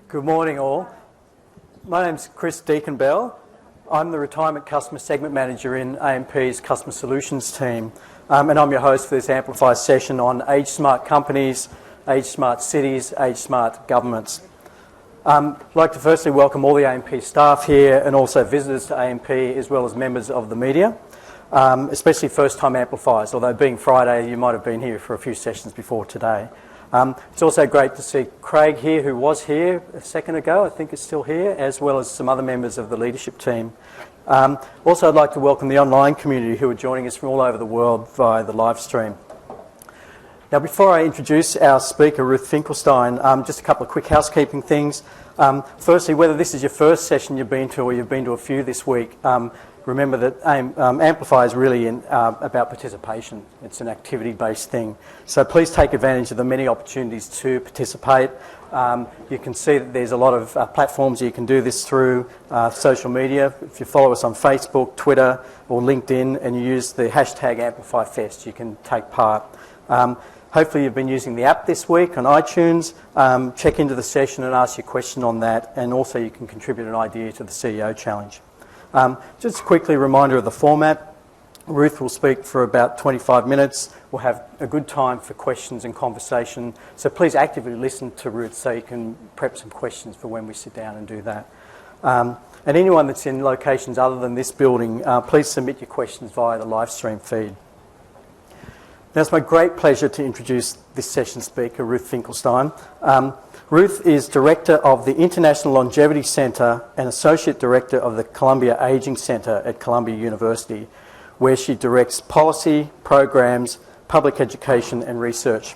Good morning all. My name's Chris Deaconbell. I'm the Retirement Customer Segment Manager in AMP's Customer Solutions team, and I'm your host for this Amplify session on AgeSmart companies, AgeSmart cities, AgeSmart governments. I'd like to firstly welcome all the AMP staff here and also visitors to AMP as well as members of the media, especially first-time amplifiers, although being Friday you might have been here for a few sessions before today. It's also great to see Craig here, who was here a second ago, I think is still here, as well as some other members of the leadership team. Also, I'd like to welcome the online community who are joining us from all over the world via the live stream. Now, before I introduce our speaker, Ruth Finkelstein, just a couple of quick housekeeping things. Firstly, whether this is your first session you've been to or you've been to a few this week, remember that Amplify is really about participation. It's an activity-based thing. So please take advantage of the many opportunities to participate. You can see that there's a lot of platforms you can do this through, social media. If you follow us on Facebook, Twitter or LinkedIn and you use the hashtag AmplifyFest, you can take part. Hopefully you've been using the app this week on iTunes. Check into the session and ask your question on that, and also you can contribute an idea to the CEO Challenge. Just quickly a reminder of the format. Ruth will speak for about 25 minutes. We'll have a good time for questions and conversation. So please actively listen to Ruth so you can prep some questions for when we sit down and do that. And anyone that's in locations other than this building, please submit your questions via the live stream feed. Now, it's my great pleasure to introduce this session's speaker, Ruth Finkelstein. Ruth is Director of the International Longevity Centre and Associate Director of the Columbia Aging Centre at Columbia University, where she directs policy, programs, public education and research.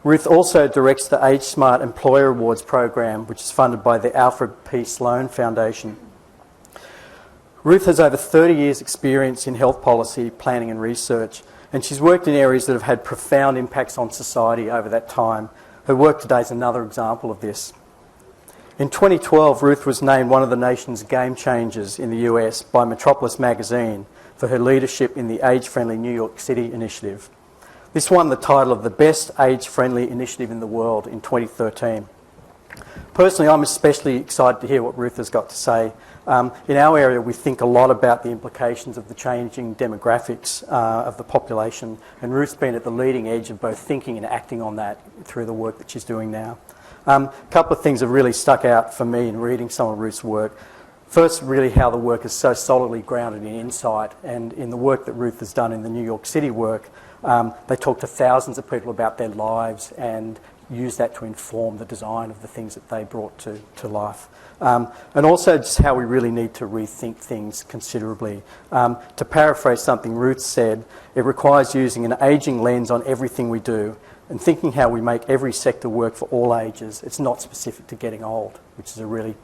Ruth also directs the AgeSmart Employer Awards program, which is funded by the Alfred P. Sloan Foundation. Ruth has over 30 years' experience in health policy, planning and research, and she's worked in areas that have had profound impacts on society over that time. Her work today is another example of this. In 2012, Ruth was named one of the nation's game changers in the US by Metropolis Magazine for her leadership in the Age-Friendly New York City initiative. This won the title of the best age-friendly initiative in the world in 2013. Personally, I'm especially excited to hear what Ruth has got to say. In our area, we think a lot about the implications of the changing demographics of the population, and Ruth's been at the leading edge of both thinking and acting on that through the work that she's doing now. A couple of things have really stuck out for me in reading some of Ruth's work. First, really how the work is so solidly grounded in insight, and in the work that Ruth has done in the New York City work, they talk to thousands of people about their lives and use that to inform the design of the things that they brought to life. And also just how we really need to rethink things considerably. To paraphrase something Ruth said, it requires using an ageing lens on everything we do and thinking how we make every sector work for all ages. It's not specific to getting old, which is a really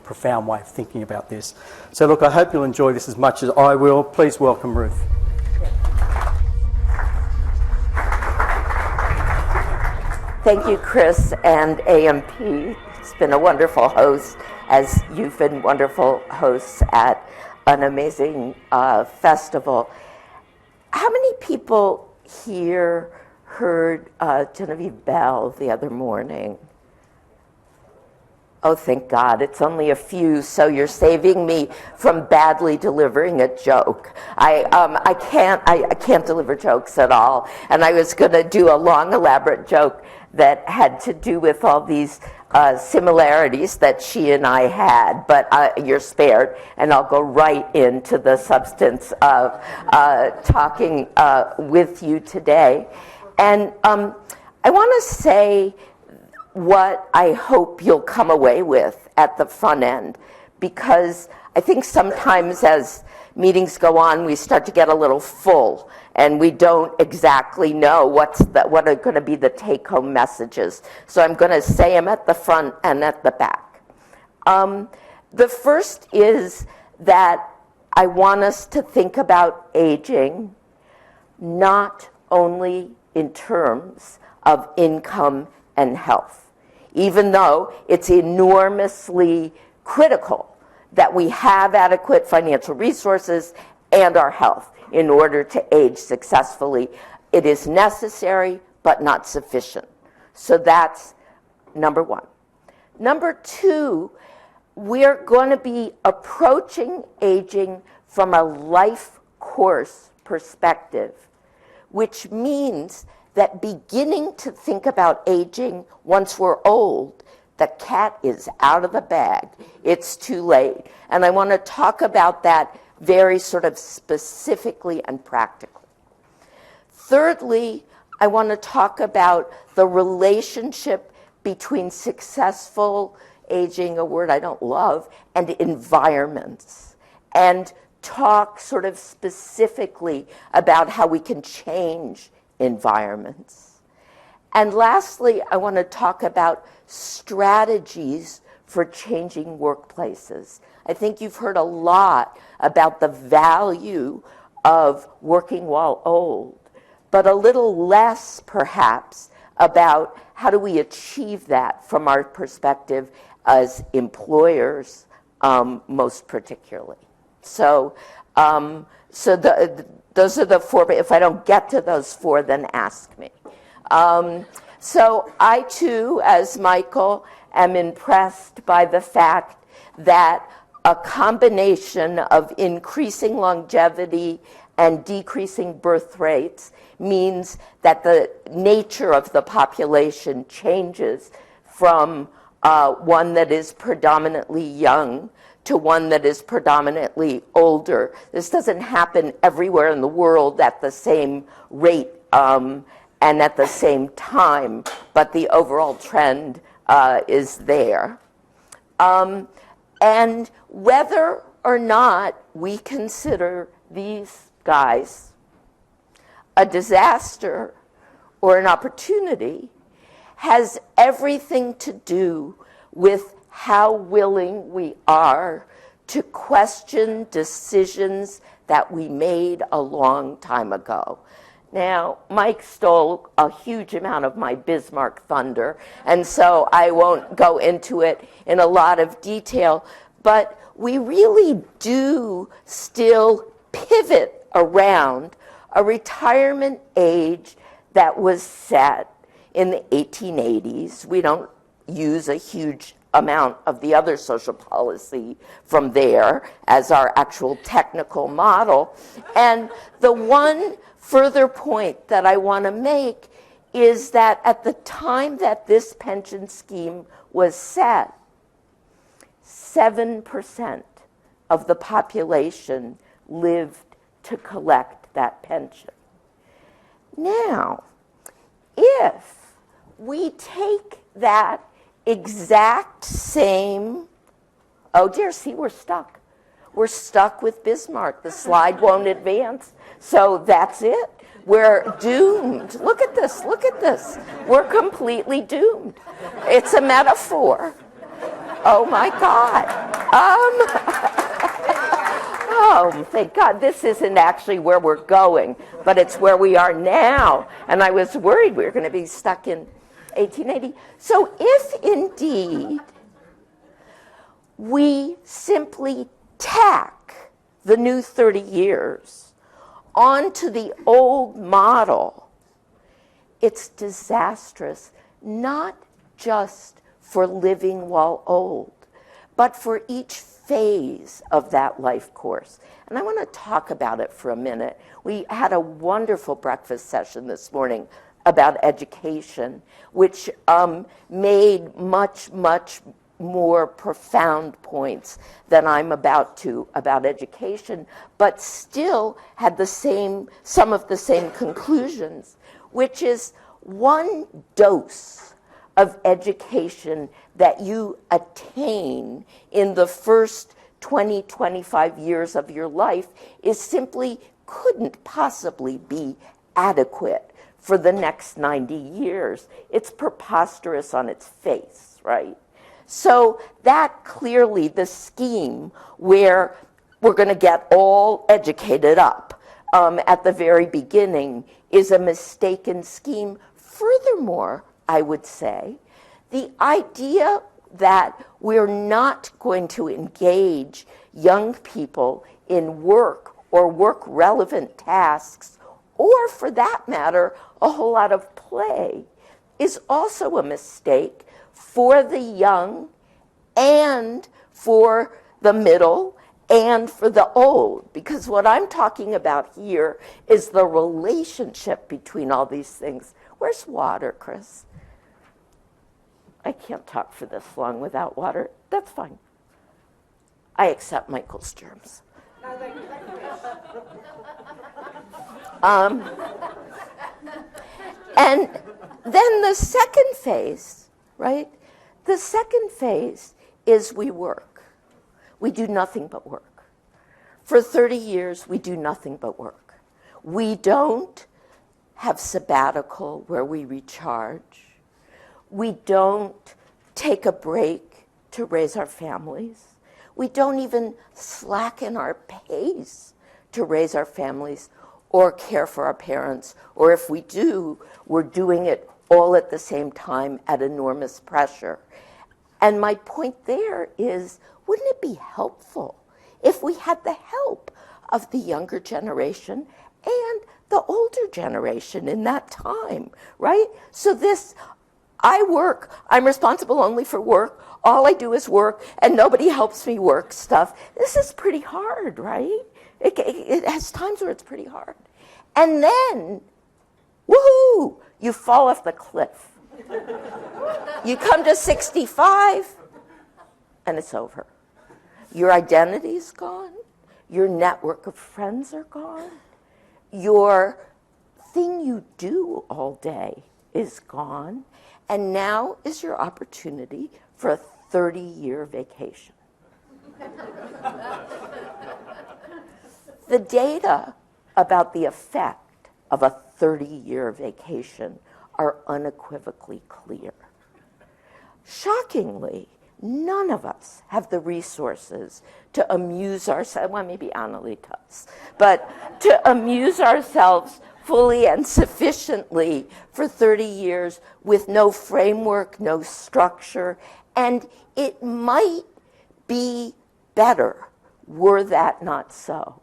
profound way of thinking about this. So look, I hope you'll enjoy this as much as I will. Please welcome Ruth. Thank you, Chris and AMP. It's been a wonderful host, as you've been wonderful hosts at an amazing festival. How many people here heard Genevieve Bell the other morning? Oh, thank God, it's only a few, so you're saving me from badly delivering a joke. I can't deliver jokes at all, and I was going to do a long, elaborate joke that had to do with all these similarities that she and I had, but you're spared, and I'll go right into the substance of talking with you today. And I want to say what I hope you'll come away with at the front end, because I think sometimes as meetings go on, we start to get a little full, and we don't exactly know what are going to be the take-home messages. So I'm going to say them at the front and at the back. The first is that I want us to think about aging not only in terms of income and health, even though it's enormously critical that we have adequate financial resources and our health in order to age successfully. It is necessary, but not sufficient. So that's number one. Number two, we're going to be approaching aging from a life course perspective, which means that beginning to think about aging once we're old, the cat is out of the bag. It's too late. And I want to talk about that very sort of specifically and practically. Thirdly, I want to talk about the relationship between successful aging, a word I don't love, and environments, and talk sort of specifically about how we can change environments. And lastly, I want to talk about strategies for changing workplaces. I think you've heard a lot about the value of working while old, but a little less perhaps about how do we achieve that from our perspective as employers, most particularly. So those are the four, but if I don't get to those four, then ask me. So I too, as Michael, am impressed by the fact that a combination of increasing longevity and decreasing birth rates means that the nature of the population changes from one that is predominantly young to one that is predominantly older. This doesn't happen everywhere in the world at the same rate and at the same time, but the overall trend is there. And whether or not we consider these guys a disaster or an opportunity has everything to do with how willing we are to question decisions that we made a long time ago. Now, Mike stole a huge amount of my Bismarck Thunder, and so I won't go into it in a lot of detail, but we really do still pivot around a retirement age that was set in the 1880s. We don't use a huge amount of the other social policy from there as our actual technical model. And the one further point that I want to make is that at the time that this pension scheme was set, 7% of the population lived to collect that pension. Now, if we take that exact same, oh dear, see, we're stuck. We're stuck with Bismarck. The slide won't advance. So that's it. We're doomed. Look at this. Look at this. We're completely doomed. It's a metaphor. Oh my God. Oh, thank God. This isn't actually where we're going, but it's where we are now. And I was worried we were going to be stuck in 1880. So if indeed we simply tack the new 30 years onto the old model, it's disastrous, not just for living while old, but for each phase of that life course. And I want to talk about it for a minute. We had a wonderful breakfast session this morning about education, which made much more profound points than I'm about to about education, but still had some of the same conclusions, which is one dose of education that you attain in the first 20, 25 years of your life is simply couldn't possibly be adequate for the next 90 years. It's preposterous on its face, right? So that clearly, the scheme where we're going to get all educated up at the very beginning is a mistaken scheme. Furthermore, I would say, the idea that we're not going to engage young people in work or work-relevant tasks, or for that matter, a whole lot of play, is also a mistake for the young and for the middle and for the old, because what I'm talking about here is the relationship between all these things. Where's water, Chris? I can't talk for this long without water. That's fine. I accept Michael's germs. And then the second phase, right? The second phase is we work. We do nothing but work. For 30 years, we do nothing but work. We don't have sabbatical where we recharge. We don't take a break to raise our families. We don't even slacken our pace to raise our families or care for our parents. Or if we do, we're doing it all at the same time at enormous pressure. And my point there is, wouldn't it be helpful if we had the help of the younger generation and the older generation in that time, right? So this, I work, I'm responsible only for work, all I do is work, and nobody helps me work stuff. This is pretty hard, right? It has times where it's pretty hard. And then, woohoo, you fall off the cliff. You come to 65, and it's over. Your identity's gone. Your network of friends are gone. Your thing you do all day is gone. And now is your opportunity for a 30-year vacation. The data about the effect of a 30-year vacation are unequivocally clear. Shockingly, none of us have the resources to amuse ourselves, well, maybe Annalie does, but to amuse ourselves fully and sufficiently for 30 years with no framework, no structure, and it might be better were that not so.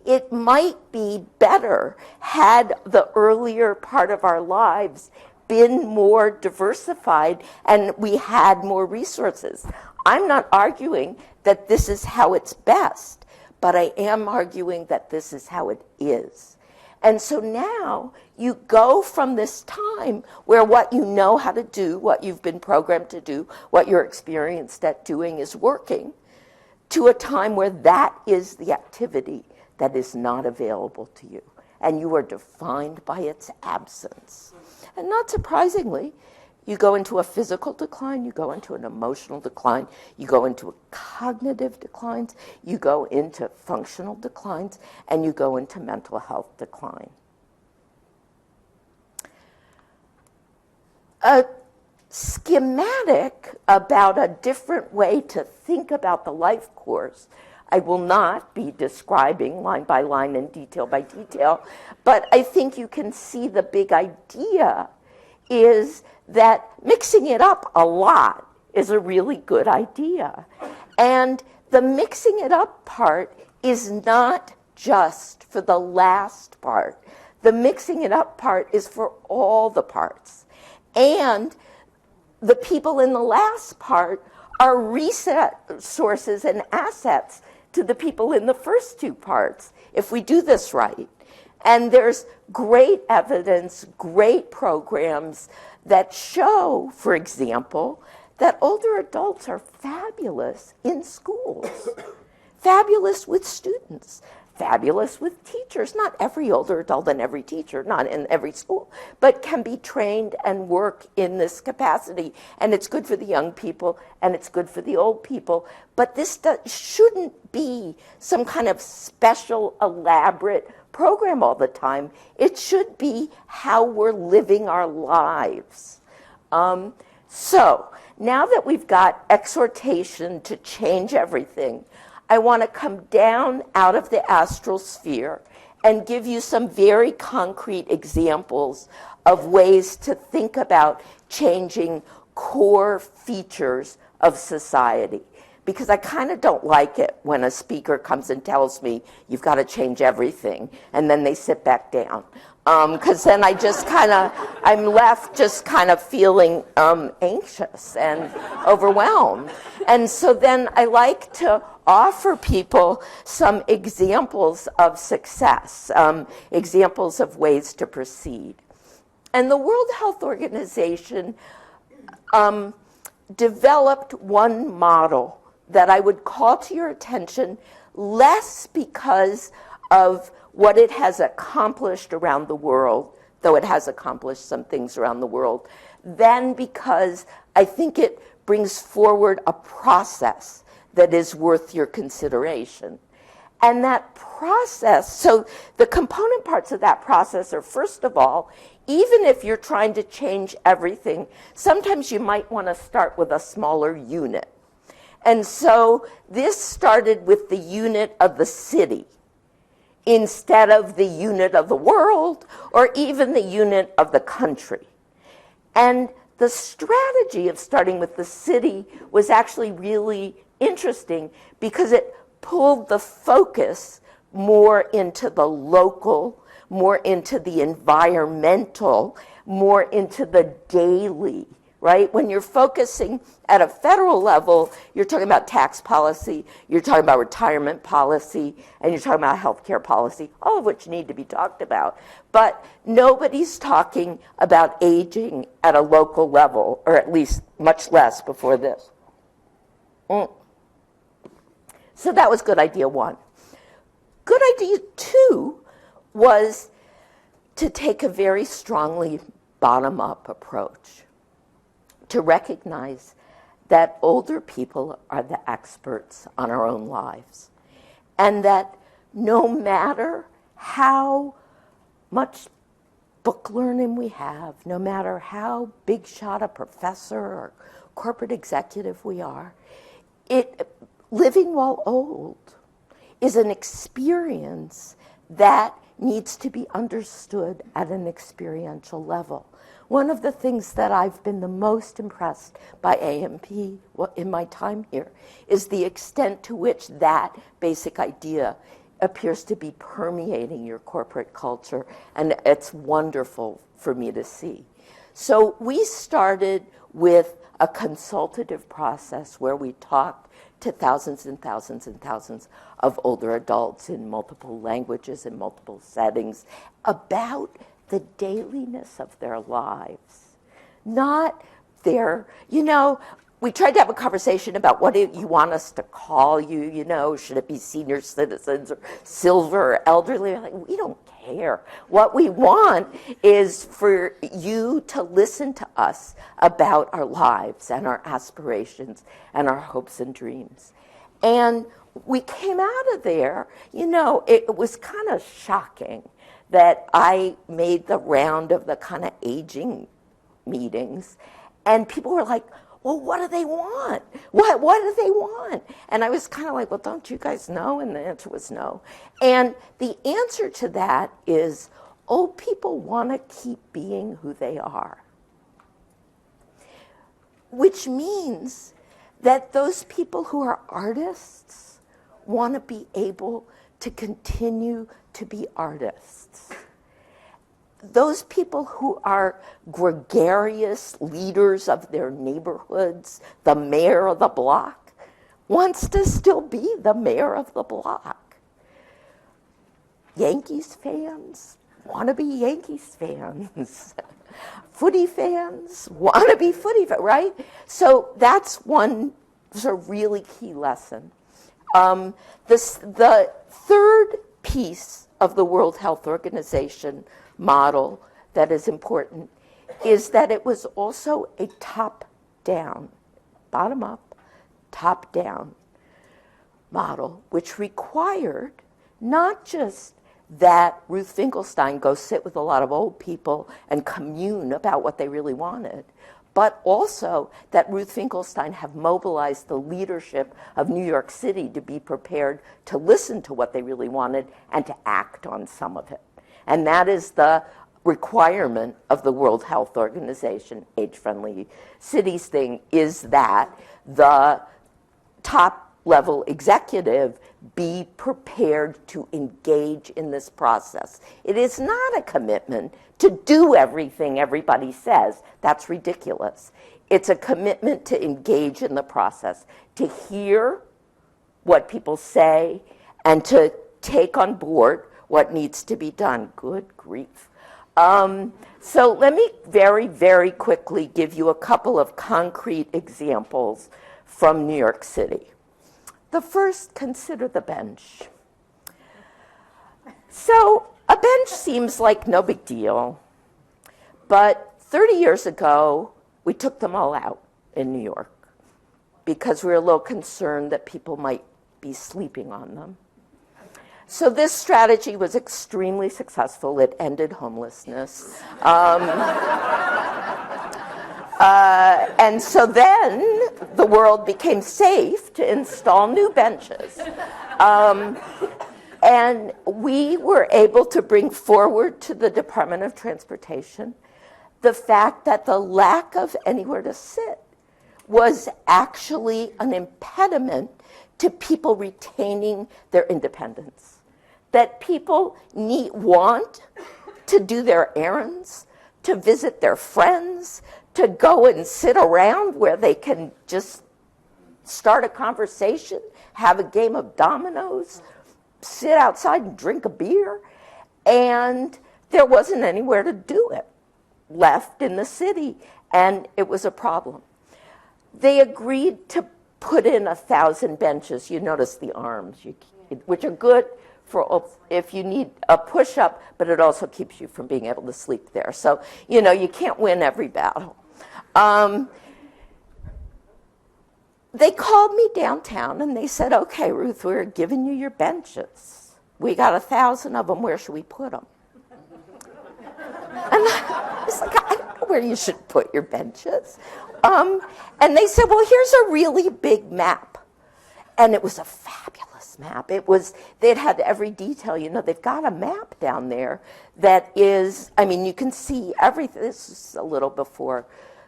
It might be better had the earlier part of our lives been more diversified and we had more resources. I'm not arguing that this is how it's best, but I am arguing that this is how it is. And so now you go from this time where what you know how to do, what you've been programmed to do, what you're experienced at doing is working, to a time where that is the activity that is not available to you. And you are defined by its absence. And not surprisingly, you go into a physical decline, you go into an emotional decline, you go into cognitive declines, you go into functional declines, and you go into mental health decline. A schematic about a different way to think about the life course, I will not be describing line by line and detail by detail, but I think you can see the big idea is that mixing it up a lot is a really good idea. And the mixing it up part is not just for the last part. The mixing it up part is for all the parts. And the people in the last part are resources and assets to the people in the first two parts, if we do this right. And there's great evidence, great programs that show, for example, that older adults are fabulous in schools, fabulous with students, fabulous with teachers. Not every older adult and every teacher, not in every school, but can be trained and work in this capacity. And it's good for the young people and it's good for the old people. But this shouldn't be some kind of special, elaborate program all the time. It should be how we're living our lives. So now that we've got exhortation to change everything, I want to come down out of the astral sphere and give you some very concrete examples of ways to think about changing core features of society. Because I kind of don't like it when a speaker comes and tells me, you've got to change everything, and then they sit back down. because then I'm left just kind of feeling anxious and overwhelmed. And so then I like to offer people some examples of success, examples of ways to proceed. And the World Health Organization developed one model that I would call to your attention less because of what it has accomplished around the world, though it has accomplished some things around the world, than because I think it brings forward a process that is worth your consideration. And that process, so the component parts of that process are, first of all, even if you're trying to change everything, sometimes you might want to start with a smaller unit. And so this started with the unit of the city instead of the unit of the world or even the unit of the country. And the strategy of starting with the city was actually really interesting because it pulled the focus more into the local, more into the environmental, more into the daily, right? When you're focusing at a federal level, you're talking about tax policy, you're talking about retirement policy, and you're talking about healthcare policy, all of which need to be talked about. But nobody's talking about aging at a local level, or at least much less before this. So that was good idea one. Good idea two was to take a very strongly bottom-up approach, to recognize that older people are the experts on our own lives, and that no matter how much book learning we have, no matter how big shot a professor or corporate executive we are, living while old is an experience that needs to be understood at an experiential level. One of the things that I've been the most impressed by AMP in my time here is the extent to which that basic idea appears to be permeating your corporate culture, and it's wonderful for me to see. So we started with a consultative process where we talked to thousands and thousands and thousands of older adults in multiple languages, in multiple settings, about the dailiness of their lives. Not their, we tried to have a conversation about what do you want us to call you, should it be senior citizens or silver or elderly? Like, we don't care. What we want is for you to listen to us about our lives and our aspirations and our hopes and dreams. And we came out of there, it was kind of shocking that I made the round of the kind of aging meetings, and people were like, well, what do they want? What do they want? And I was kind of like, well, don't you guys know? And the answer was no. And the answer to that is old people want to keep being who they are, which means that those people who are artists want to be able to continue to be artists. Those people who are gregarious leaders of their neighborhoods, the mayor of the block, wants to still be the mayor of the block. Yankees fans want to be Yankees fans. Footy fans want to be footy fans, right? So that's one sort of really key lesson. The third piece of the World Health Organization model that is important is that it was also a top-down, bottom-up, top-down model, which required not just that Ruth Finkelstein go sit with a lot of old people and commune about what they really wanted, but also that Ruth Finkelstein have mobilized the leadership of New York City to be prepared to listen to what they really wanted and to act on some of it. And that is the requirement of the World Health Organization, Age-Friendly Cities thing, is that the top level executive be prepared to engage in this process. It is not a commitment to do everything everybody says. That's ridiculous. It's a commitment to engage in the process, to hear what people say, and to take on board what needs to be done. Good grief. So let me very, very quickly give you a couple of concrete examples from New York City. The first, consider the bench. So a bench seems like no big deal, but 30 years ago, we took them all out in New York because we were a little concerned that people might be sleeping on them. So this strategy was extremely successful. It ended homelessness. And so then the world became safe to install new benches. And we were able to bring forward to the Department of Transportation the fact that the lack of anywhere to sit was actually an impediment to people retaining their independence. That people want to do their errands, to visit their friends, to go and sit around where they can just start a conversation, have a game of dominoes, sit outside and drink a beer, and there wasn't anywhere to do it left in the city, and it was a problem. They agreed to put in 1,000 benches. You notice the arms, which are good for if you need a push-up, but it also keeps you from being able to sleep there. So, you can't win every battle. They called me downtown and they said, okay, Ruth, we're giving you your benches. We got 1,000 of them. Where should we put them? And I was like, I don't know where you should put your benches. And they said, well, here's a really big map. And it was a fabulous map. They'd had every detail. They've got a map down there that is, you can see everything. This is a little before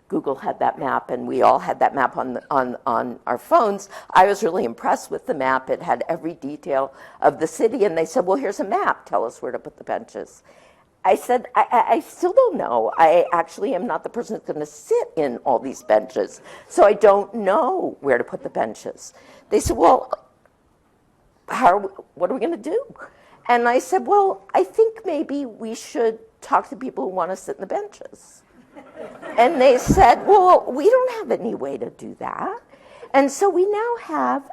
Google had that map, and we all had that map on our phones. I was really impressed with the map. It had every detail of the city, and they said, well, here's a map. Tell us where to put the benches. I said, I still don't know. I actually am not the person that's going to sit in all these benches, so I don't know where to put the benches. They said, well, what are we going to do? And I said, well, I think maybe we should talk to people who want to sit in the benches. And they said, well, we don't have any way to do that. And so we now have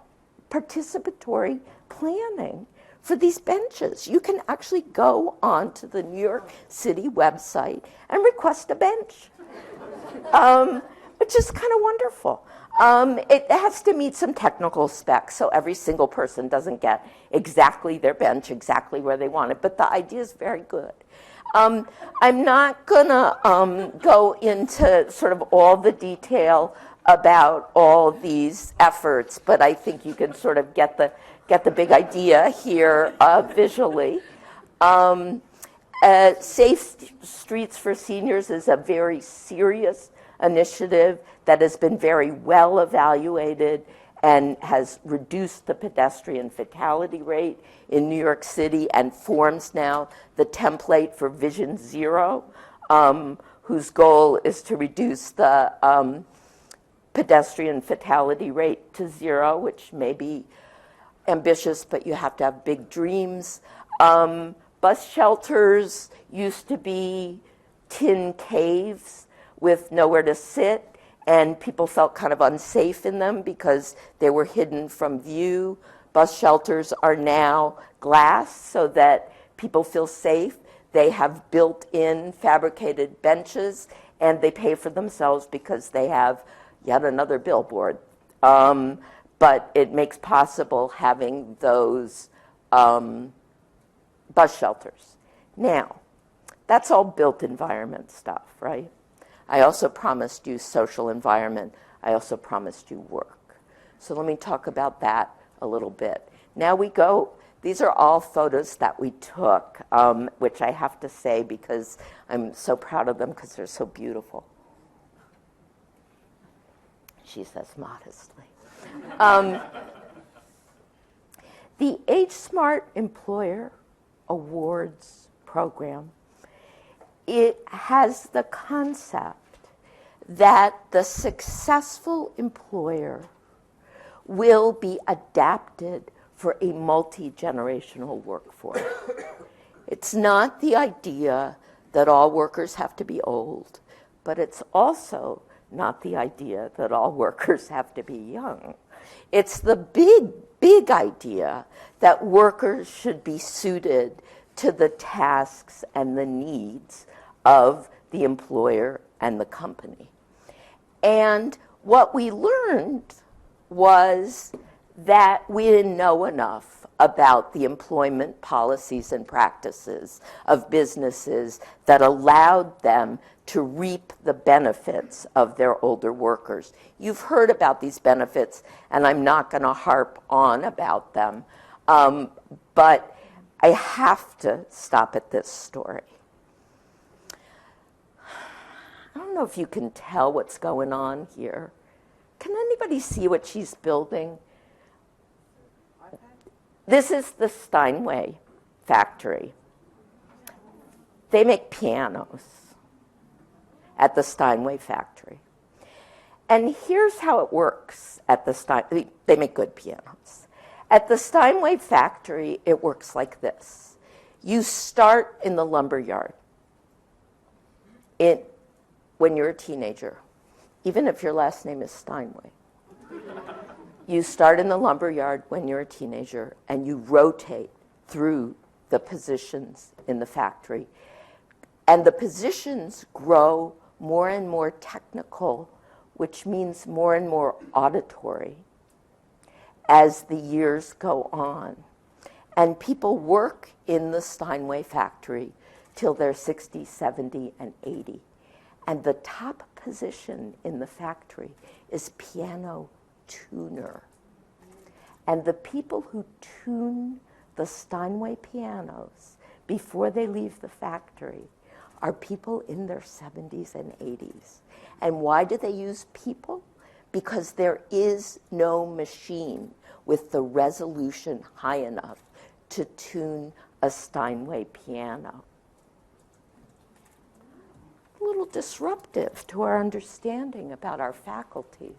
participatory planning for these benches. You can actually go onto the New York City website and request a bench, which is kind of wonderful. It has to meet some technical specs, so every single person doesn't get exactly their bench, exactly where they want it, but the idea is very good. I'm not going to go into sort of all the detail about all these efforts, but I think you can sort of get the big idea here visually. Safe Streets for Seniors is a very serious initiative that has been very well evaluated and has reduced the pedestrian fatality rate in New York City and forms now the template for Vision Zero, whose goal is to reduce the pedestrian fatality rate to zero, which may be ambitious, but you have to have big dreams. Bus shelters used to be tin caves with nowhere to sit, and people felt kind of unsafe in them because they were hidden from view. Bus shelters are now glass so that people feel safe. They have built-in fabricated benches, and they pay for themselves because they have yet another billboard. But it makes possible having those bus shelters. Now, that's all built environment stuff, right? I also promised you social environment. I also promised you work. So let me talk about that a little bit. Now we go, these are all photos that we took, which I have to say because I'm so proud of them because they're so beautiful. She says modestly. The AgeSmart Employer Awards program, it has the concept that the successful employer will be adapted for a multi-generational workforce. It's not the idea that all workers have to be old, but it's also not the idea that all workers have to be young. It's the big idea that workers should be suited to the tasks and the needs of the employer and the company. And what we learned was that we didn't know enough about the employment policies and practices of businesses that allowed them to reap the benefits of their older workers. You've heard about these benefits, and I'm not going to harp on about them, but I have to stop at this story. I don't know if you can tell what's going on here. Can anybody see what she's building? This is the Steinway Factory. They make pianos at the Steinway Factory. And here's how it works at the Steinway. They make good pianos. At the Steinway Factory, it works like this. You start in the lumber yard when you're a teenager, even if your last name is Steinway. You start in the lumber yard when you're a teenager, and you rotate through the positions in the factory. And the positions grow more and more technical, which means more and more auditory as the years go on. And people work in the Steinway Factory till they're 60, 70, and 80. And the top position in the factory is piano tuner. And the people who tune the Steinway pianos before they leave the factory are people in their 70s and 80s. And why do they use people? Because there is no machine with the resolution high enough to tune a Steinway piano. A little disruptive to our understanding about our faculties.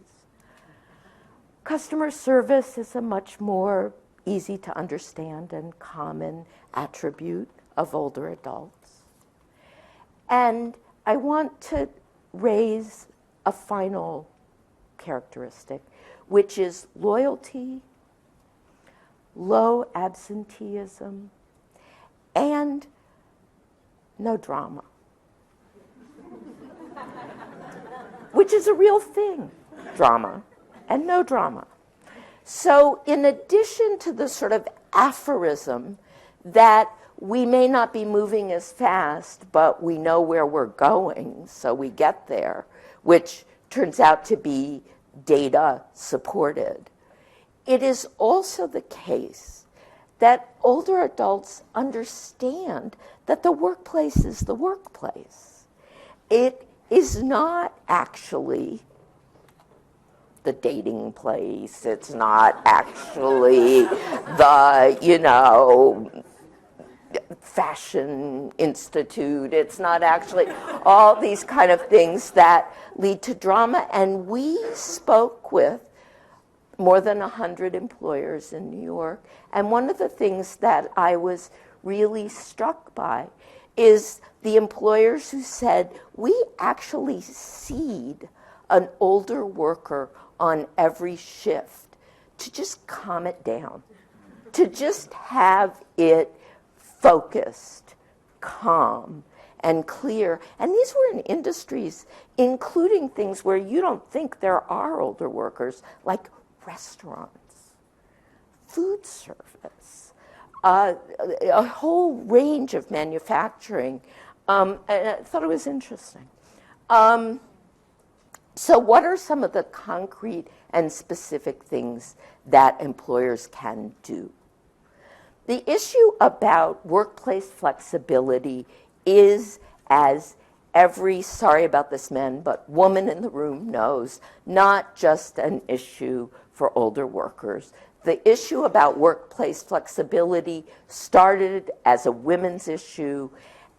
Customer service is a much more easy to understand and common attribute of older adults. And I want to raise a final characteristic, which is loyalty, low absenteeism, and no drama. Which is a real thing, drama, and no drama. So in addition to the sort of aphorism that we may not be moving as fast, but we know where we're going, so we get there, which turns out to be data supported, it is also the case that older adults understand that the workplace is the workplace. It is not actually the dating place. It's not actually the, fashion institute. It's not actually all these kind of things that lead to drama. And we spoke with more than 100 employers in New York. And one of the things that I was really struck by is the employers who said, we actually seed an older worker on every shift to just calm it down, to just have it focused, calm, and clear. And these were in industries, including things where you don't think there are older workers, like restaurants, food service, a whole range of manufacturing. And I thought it was interesting. So what are some of the concrete and specific things that employers can do? The issue about workplace flexibility is as every, sorry about this men, but woman in the room knows, not just an issue for older workers. The issue about workplace flexibility started as a women's issue,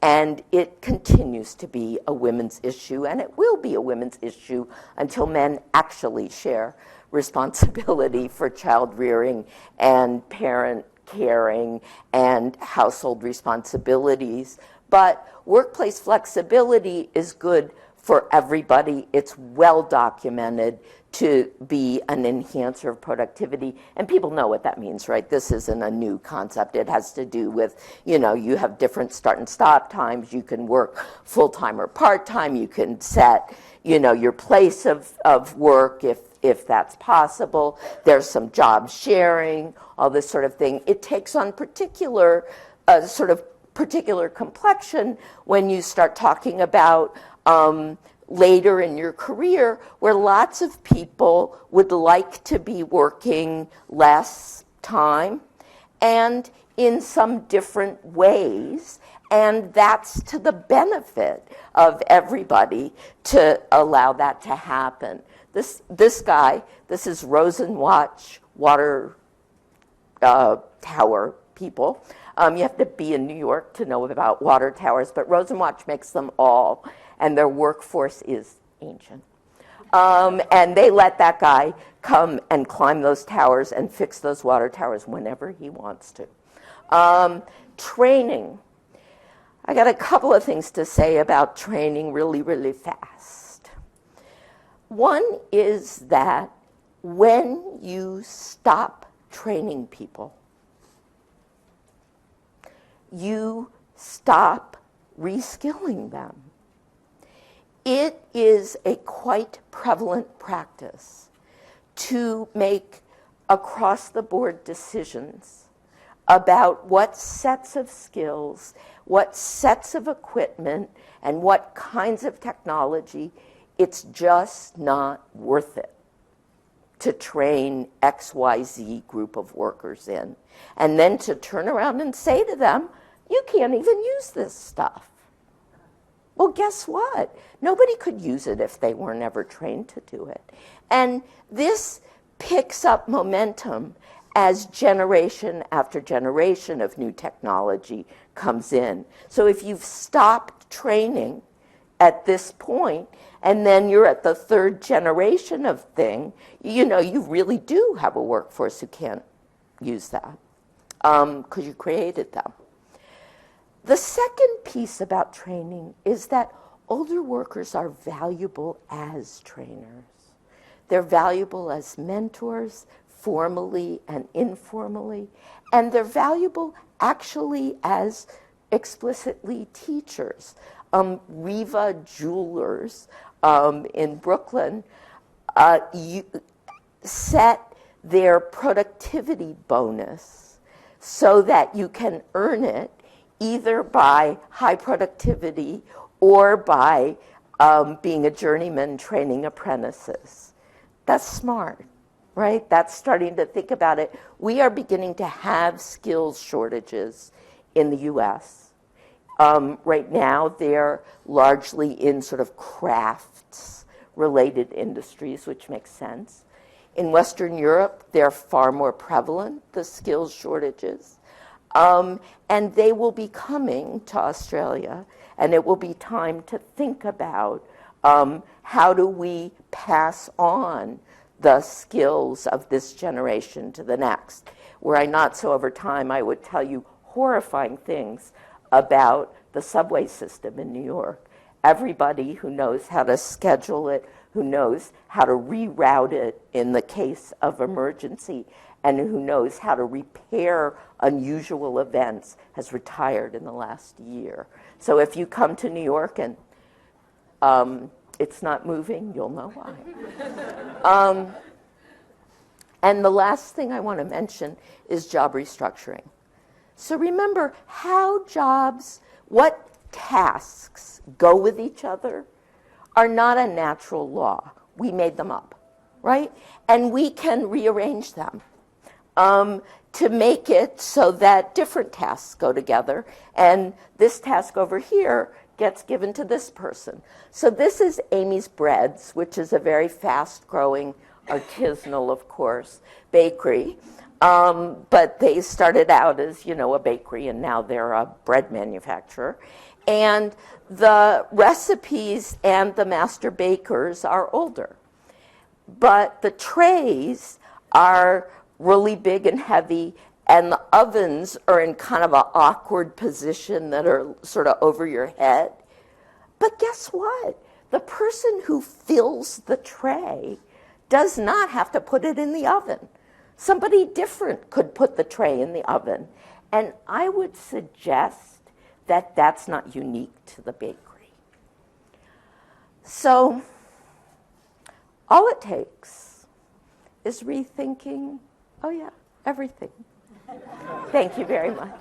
and it continues to be a women's issue, and it will be a women's issue until men actually share responsibility for child rearing and parent caring and household responsibilities. But workplace flexibility is good for everybody. It's well documented to be an enhancer of productivity. And people know what that means, right? This isn't a new concept. It has to do with, you know, you have different start and stop times. You can work full-time or part-time. You can set, you know, your place of work if that's possible. There's some job sharing, all this sort of thing. It takes on particular particular complexion when you start talking about later in your career, where lots of people would like to be working less time and in some different ways, and that's to the benefit of everybody to allow that to happen. This guy, this is Rosenwatch water tower people. You have to be in New York to know about water towers, but Rosenwatch makes them all, and their workforce is ancient. And they let that guy come and climb those towers and fix those water towers whenever he wants to. Training. I got a couple of things to say about training really, really fast. One is that when you stop training people, you stop reskilling them. It is a quite prevalent practice to make across-the-board decisions about what sets of skills, what sets of equipment, and what kinds of technology. It's just not worth it to train XYZ group of workers in, and then to turn around and say to them, you can't even use this stuff. Well, guess what? Nobody could use it if they were never trained to do it. And this picks up momentum as generation after generation of new technology comes in. So if you've stopped training at this point, and then you're at the third generation of thing, you know, you really do have a workforce who can't use that because you created them. The second piece about training is that older workers are valuable as trainers. They're valuable as mentors, formally and informally, and they're valuable actually as explicitly teachers. Riva Jewelers in Brooklyn set their productivity bonus so that you can earn it either by high productivity or by being a journeyman training apprentices. That's smart, right? That's starting to think about it. We are beginning to have skills shortages in the US. Right now, they're largely in sort of crafts-related industries, which makes sense. In Western Europe, they're far more prevalent, the skills shortages. And they will be coming to Australia, and it will be time to think about how do we pass on the skills of this generation to the next. Were I not so over time, I would tell you horrifying things about the subway system in New York. Everybody who knows how to schedule it, who knows how to reroute it in the case of emergency, and who knows how to repair unusual events has retired in the last year. So if you come to New York and it's not moving, you'll know why. And the last thing I want to mention is job restructuring. So remember how jobs, what tasks go with each other are not a natural law. We made them up, right? And we can rearrange them to make it so that different tasks go together. And this task over here gets given to this person. So this is Amy's Breads, which is a very fast-growing, artisanal, of course, bakery. But they started out as, a bakery, and now they're a bread manufacturer. And the recipes and the master bakers are older. But the trays are really big and heavy, and the ovens are in kind of an awkward position that are sort of over your head. But guess what? The person who fills the tray does not have to put it in the oven. Somebody different could put the tray in the oven. And I would suggest that that's not unique to the bakery. So all it takes is rethinking, everything. Thank you very much.